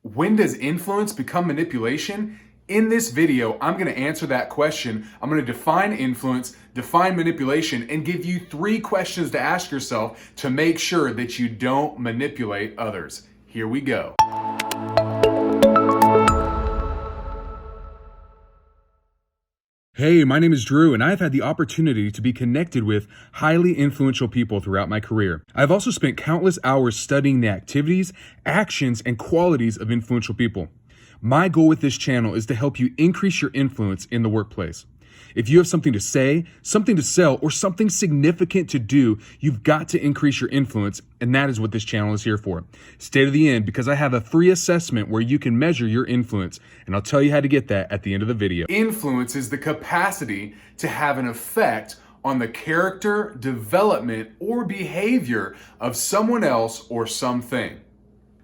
When does influence become manipulation? In this video, I'm going to answer that question. I'm going to define influence, define manipulation, and give you 3 questions to ask yourself to make sure that you don't manipulate others. Here we go. Hey, my name is Drew, and I've had the opportunity to be connected with highly influential people throughout my career. I've also spent countless hours studying the activities, actions, and qualities of influential people. My goal with this channel is to help you increase your influence in the workplace. If you have something to say, something to sell, or something significant to do, you've got to increase your influence, and that is what this channel is here for. Stay to the end because I have a free assessment where you can measure your influence, and I'll tell you how to get that at the end of the video. Influence is the capacity to have an effect on the character, development, or behavior of someone else or something.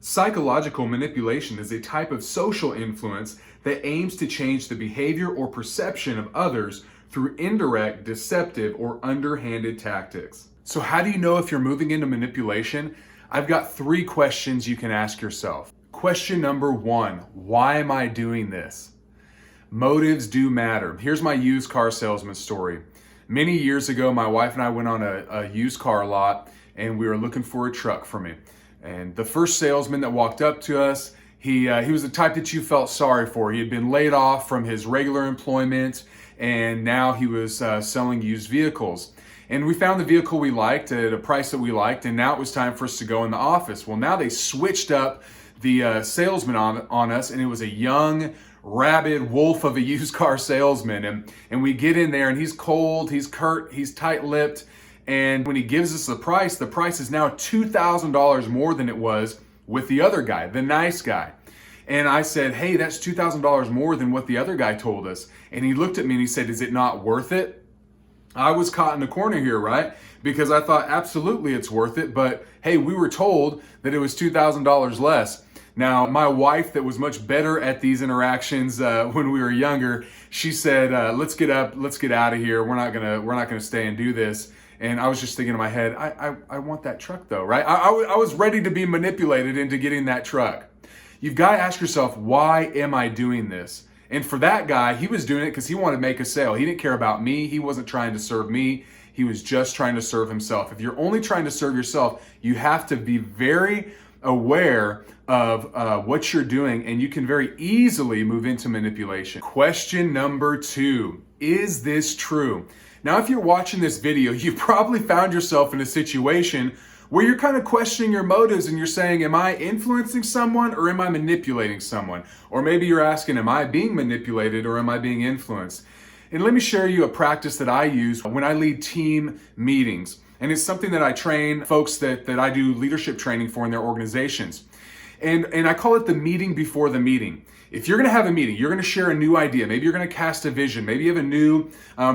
Psychological manipulation is a type of social influence that aims to change the behavior or perception of others through indirect, deceptive, or underhanded tactics. So how do you know if you're moving into manipulation? I've got 3 questions you can ask yourself. Question number 1, why am I doing this? Motives do matter. Here's my used car salesman story. Many years ago, my wife and I went on a used car lot, and we were looking for a truck for me. And the first salesman that walked up to us, he was the type that you felt sorry for. He had been laid off from his regular employment, and now he was selling used vehicles. And we found the vehicle we liked at a price that we liked, and now it was time for us to go in the office. Well, now they switched up the salesman on us, and it was a young, rabid wolf of a used car salesman. And we get in there, and he's cold, he's curt, he's tight-lipped. And when he gives us the price is now $2,000 more than it was with the other guy, the nice guy. And I said, hey, that's $2,000 more than what the other guy told us. And he looked at me and he said, is it not worth it? I was caught in the corner here, right? Because I thought, absolutely it's worth it. But hey, we were told that it was $2,000 less. Now, my wife that was much better at these interactions when we were younger, she said, let's get up, let's get out of here. We're not gonna stay and do this. And I was just thinking in my head, I want that truck though, right? I was ready to be manipulated into getting that truck. You've got to ask yourself, why am I doing this? And for that guy, he was doing it because he wanted to make a sale. He didn't care about me. He wasn't trying to serve me. He was just trying to serve himself. If you're only trying to serve yourself, you have to be very aware of what you're doing, and you can very easily move into manipulation. Question number 2, is this true? Now, if you're watching this video, you probably found yourself in a situation where you're kind of questioning your motives and you're saying, am I influencing someone or am I manipulating someone? Or maybe you're asking, am I being manipulated or am I being influenced? And let me share you a practice that I use when I lead team meetings. And it's something that I train folks that I do leadership training for in their organizations. And I call it the meeting before the meeting. If you're gonna have a meeting, you're gonna share a new idea, maybe you're gonna cast a vision, maybe you have a new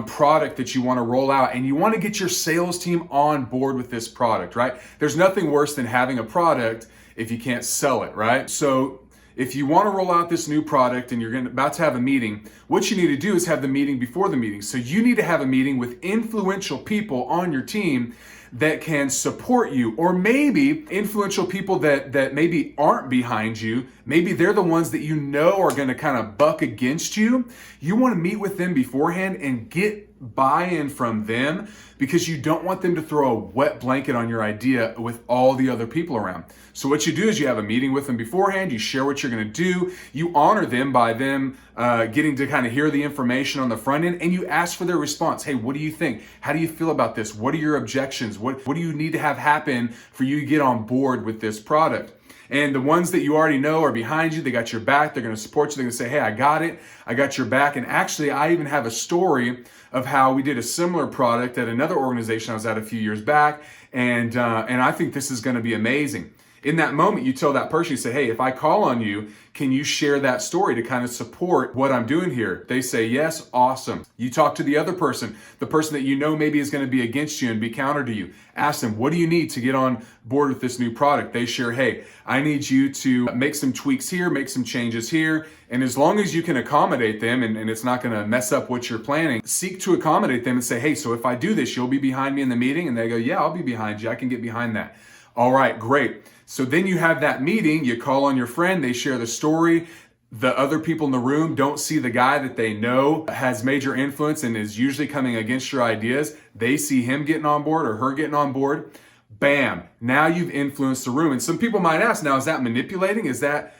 product that you wanna roll out, and you wanna get your sales team on board with this product, right? There's nothing worse than having a product if you can't sell it, right? So if you wanna roll out this new product and you're about to have a meeting, what you need to do is have the meeting before the meeting. So you need to have a meeting with influential people on your team that can support you, or maybe influential people that maybe aren't behind you. Maybe they're the ones that you know are gonna kind of buck against you. You wanna meet with them beforehand and get buy-in from them because you don't want them to throw a wet blanket on your idea with all the other people around. So what you do is you have a meeting with them beforehand, you share what you're gonna do, you honor them by them getting to kind of hear the information on the front end, and you ask for their response. Hey, what do you think? How do you feel about this? What are your objections? What do you need to have happen for you to get on board with this product? And the ones that you already know are behind you, they got your back, they're gonna support you, they're gonna say, hey, I got it, I got your back. And actually, I even have a story of how we did a similar product at another organization I was at a few years back, and I think this is gonna be amazing. In that moment, you tell that person, you say, hey, if I call on you, can you share that story to kind of support what I'm doing here? They say, yes, awesome. You talk to the other person, the person that you know maybe is going to be against you and be counter to you. Ask them, what do you need to get on board with this new product? They share, hey, I need you to make some tweaks here, make some changes here. And as long as you can accommodate them and it's not going to mess up what you're planning, seek to accommodate them and say, hey, so if I do this, you'll be behind me in the meeting? And they go, yeah, I'll be behind you. I can get behind that. All right, great. So then you have that meeting, you call on your friend, they share the story. The other people in the room don't see the guy that they know has major influence and is usually coming against your ideas. They see him getting on board or her getting on board. Bam, now you've influenced the room. And some people might ask, now, is that manipulating?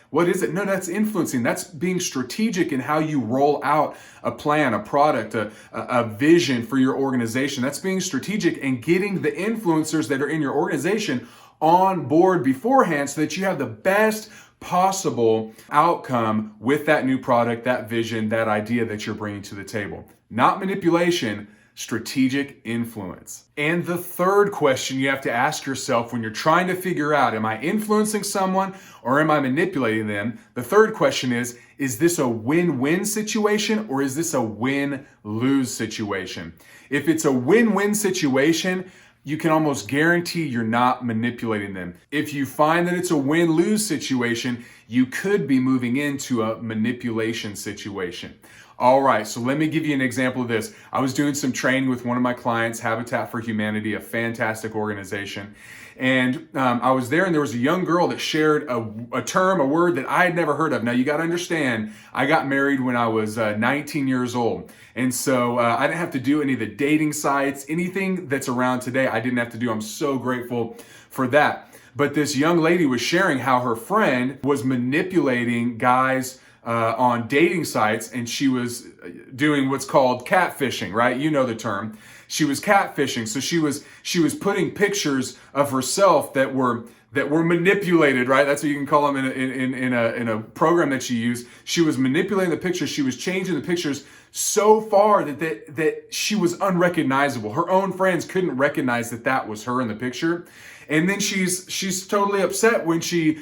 What is it? No, that's influencing. That's being strategic in how you roll out a plan, a product, a vision for your organization. That's being strategic and getting the influencers that are in your organization on board beforehand so that you have the best possible outcome with that new product, that vision, that idea that you're bringing to the table. Not manipulation, strategic influence. And the third question you have to ask yourself when you're trying to figure out, am I influencing someone or am I manipulating them? The third question is this a win-win situation or is this a win-lose situation? If it's a win-win situation, you can almost guarantee you're not manipulating them. If you find that it's a win-lose situation, you could be moving into a manipulation situation. All right, so let me give you an example of this. I was doing some training with one of my clients, Habitat for Humanity, a fantastic organization. And I was there and there was a young girl that shared a term, a word that I had never heard of. Now you got to understand, I got married when I was 19 years old. And so I didn't have to do any of the dating sites, anything that's around today, I didn't have to do. I'm so grateful for that. But this young lady was sharing how her friend was manipulating guys on dating sites, and she was doing what's called catfishing, right? You know the term. She was catfishing. So she was putting pictures of herself that were manipulated, right? That's what you can call them in a program that she used. She was manipulating the pictures. She was changing the pictures so far that she was unrecognizable. Her own friends couldn't recognize that was her in the picture. And then she's totally upset when she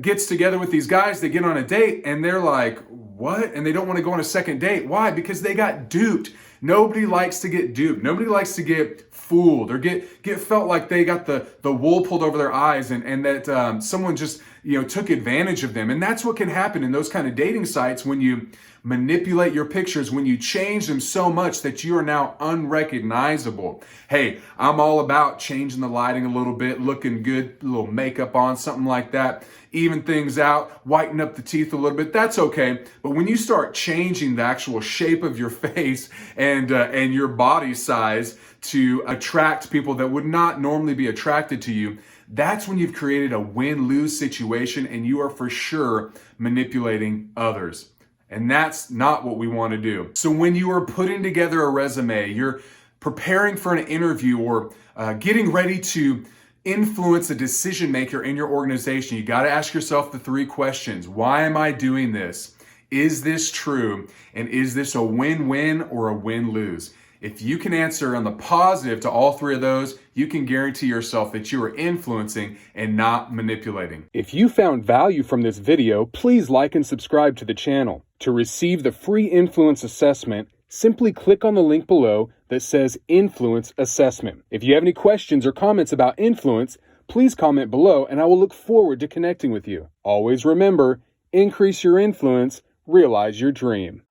gets together with these guys. They get on a date and they're like, what? And they don't want to go on a second date. Why? Because they got duped. Nobody likes to get duped. Nobody likes to get fooled or get felt like they got the wool pulled over their eyes and that someone just took advantage of them. And that's what can happen in those kind of dating sites when you manipulate your pictures, when you change them so much that you are now unrecognizable. Hey, I'm all about changing the lighting a little bit, looking good, a little makeup on, something like that, even things out, whiten up the teeth a little bit. That's okay. But when you start changing the actual shape of your face and your body size to attract people that would not normally be attracted to you, that's when you've created a win-lose situation and you are for sure manipulating others. And that's not what we want to do. So when you are putting together a resume, you're preparing for an interview or getting ready to influence a decision maker in your organization, you got to ask yourself the three questions. Why am I doing this? Is this true? And is this a win-win or a win-lose? If you can answer on the positive to all three of those, you can guarantee yourself that you are influencing and not manipulating. If you found value from this video, please like and subscribe to the channel. To receive the free influence assessment, simply click on the link below that says Influence Assessment. If you have any questions or comments about influence, please comment below and I will look forward to connecting with you. Always remember, increase your influence, realize your dream.